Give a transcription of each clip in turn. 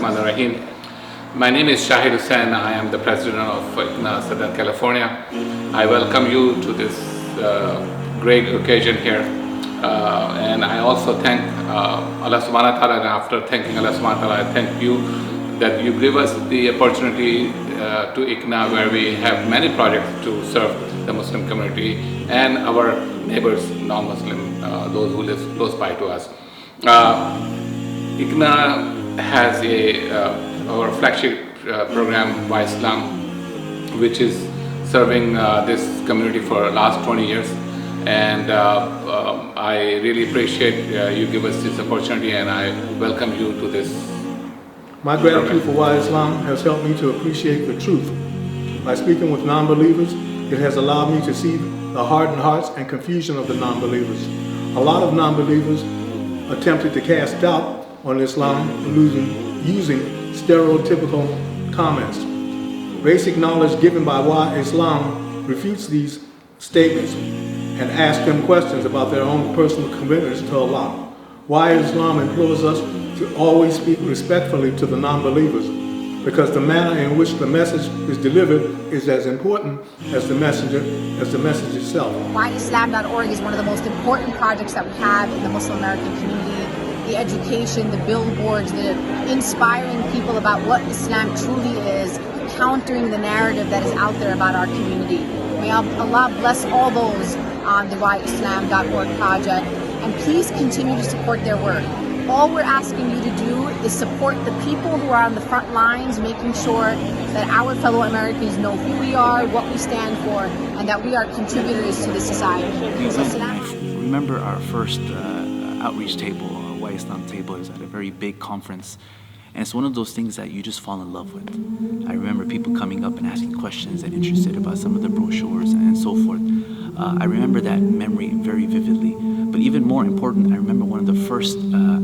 Rahim. My name is Shahid Hussain. I am the president of ICNA Southern California. I welcome you to this great occasion here. And I also thank Allah subhanahu wa ta'ala, and after thanking Allah subhanahu wa ta'ala, I thank you that you give us the opportunity to ICNA, where we have many projects to serve the Muslim community and our neighbors, non-Muslim, those who live close by to us. ICNA has our flagship program, Why Islam, which is serving this community for the last 20 years. And I really appreciate you give us this opportunity, and I welcome you to this. My gratitude for Why Islam has helped me to appreciate the truth. By speaking with non-believers, it has allowed me to see the hardened hearts and confusion of the non-believers. A lot of non-believers attempted to cast doubt on Islam using stereotypical comments. Basic knowledge given by Why Islam refutes these statements and asks them questions about their own personal commitments to Allah. Why Islam implores us to always speak respectfully to the non-believers, because the manner in which the message is delivered is as important as the message itself. WhyIslam.org is one of the most important projects that we have in the Muslim American community. The education, the billboards, the inspiring people about what Islam truly is, countering the narrative that is out there about our community. May Allah bless all those on the WhyIslam.org project, and please continue to support their work. All we're asking you to do is support the people who are on the front lines, making sure that our fellow Americans know who we are, what we stand for, and that we are contributors to the society. I remember our first outreach table, Why Islam table. It was at a very big conference. And it's one of those things that you just fall in love with. I remember people coming up and asking questions and interested about some of the brochures and so forth. I remember that memory very vividly. But even more important, I remember one of the first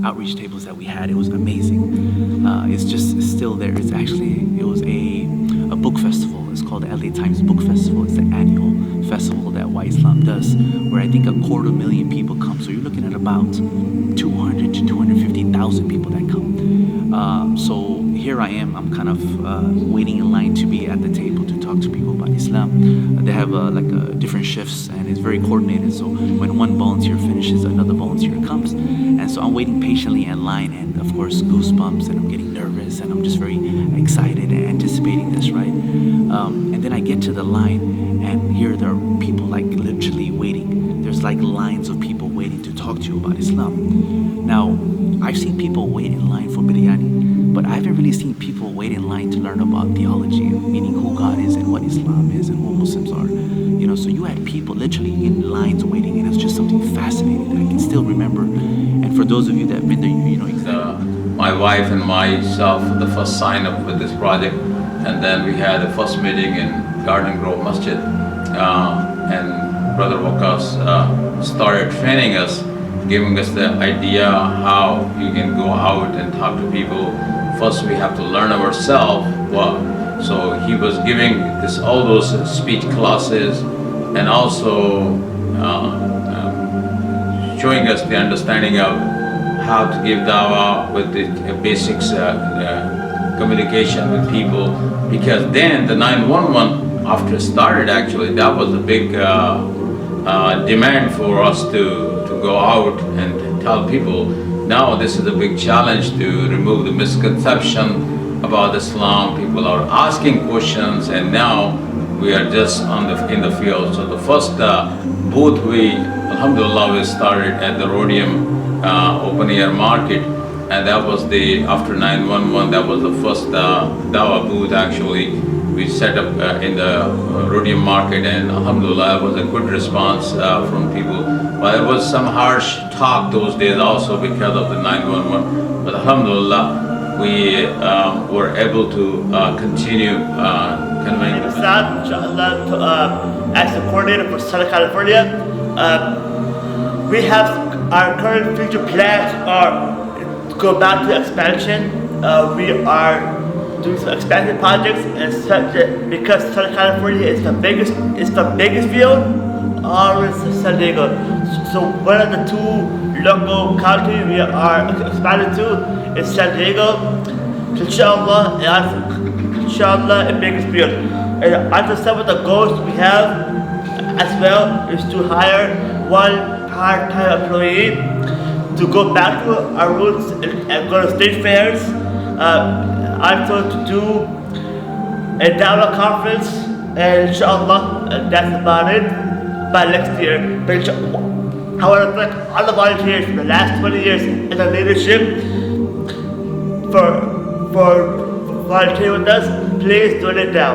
outreach tables that we had. It was amazing. It's just still there. It was a book festival. It's called the LA Times Book Festival. It's the annual festival that Why Islam does, where I think 250,000 people come. So you're looking at about 200 to 250,000 people that come. So here I am. I'm kind of waiting in line to be at the table to talk to people about Islam. They have different shifts, and it's very coordinated. So when one volunteer finishes, another volunteer comes. And so I'm waiting patiently in line, and of course goosebumps, and I'm getting nervous, and I'm just very excited and anticipating this, right? And then I get to the line, and here there are people literally waiting. There's lines of people waiting to talk to you about Islam. Now, I've seen people wait in line for biryani, but I haven't really seen people wait in line to learn about theology, meaning who God is and what Islam is and who Muslims are. So you had people literally in lines waiting, and it's just something fascinating that I can still remember. And for those of you that have been there, you know exactly. My wife and myself, the first sign up with this project, and then we had the first meeting in Garden Grove Masjid, and Brother Waqas started training us, giving us the idea how you can go out and talk to people. First we have to learn ourselves. So he was giving all those speech classes, and also showing us the understanding of how to give dawah with the basics, communication with people. Because then the 911, after it started, actually, that was a big demand for us to go out and tell people. Now this is a big challenge to remove the misconception about Islam. People are asking questions, and now we are just in the field. So the first booth alhamdulillah, we started at the Rhodium open air market, and that was after 911, that was the first dawah booth actually. We set up in the Rhodium market, and alhamdulillah, it was a good response from people. But it was some harsh talk those days also because of the 911. But alhamdulillah, we were able to continue conveying. My name is Saad, inshallah, as the coordinator for Southern California. We have our current future plans are to go back to expansion. We are doing some expansion projects, and such because Southern California is the biggest field, or is San Diego. So one of the two local counties we are expanding to is San Diego. Inshallah, it makes us real. And I just some of the goals we have as well is to hire one part-time employee to go back to our roots and go to state fairs. Also to do a Dawah conference, and inshallah, that's about it by next year. But however, like all the volunteers for the last 20 years in the leadership for volunteering with us, please donate now.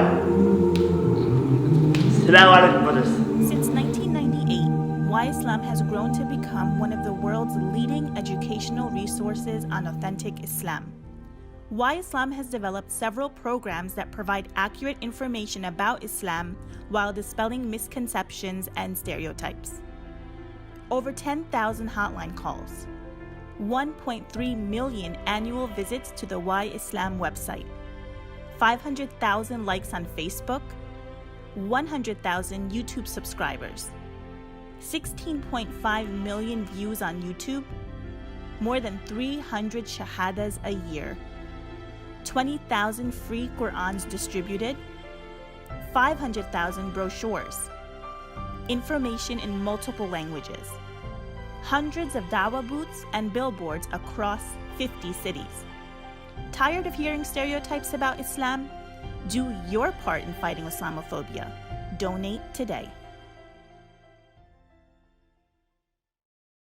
Assalamu alaikum, brothers. Since 1998, Why Islam has grown to become one of the world's leading educational resources on authentic Islam. Why Islam has developed several programs that provide accurate information about Islam while dispelling misconceptions and stereotypes. Over 10,000 hotline calls, 1.3 million annual visits to the Why Islam website, 500,000 likes on Facebook, 100,000 YouTube subscribers, 16.5 million views on YouTube, more than 300 shahadas a year, 20,000 free Qur'ans distributed, 500,000 brochures, information in multiple languages, hundreds of dawah booths and billboards across 50 cities. Tired of hearing stereotypes about Islam? Do your part in fighting Islamophobia. Donate today.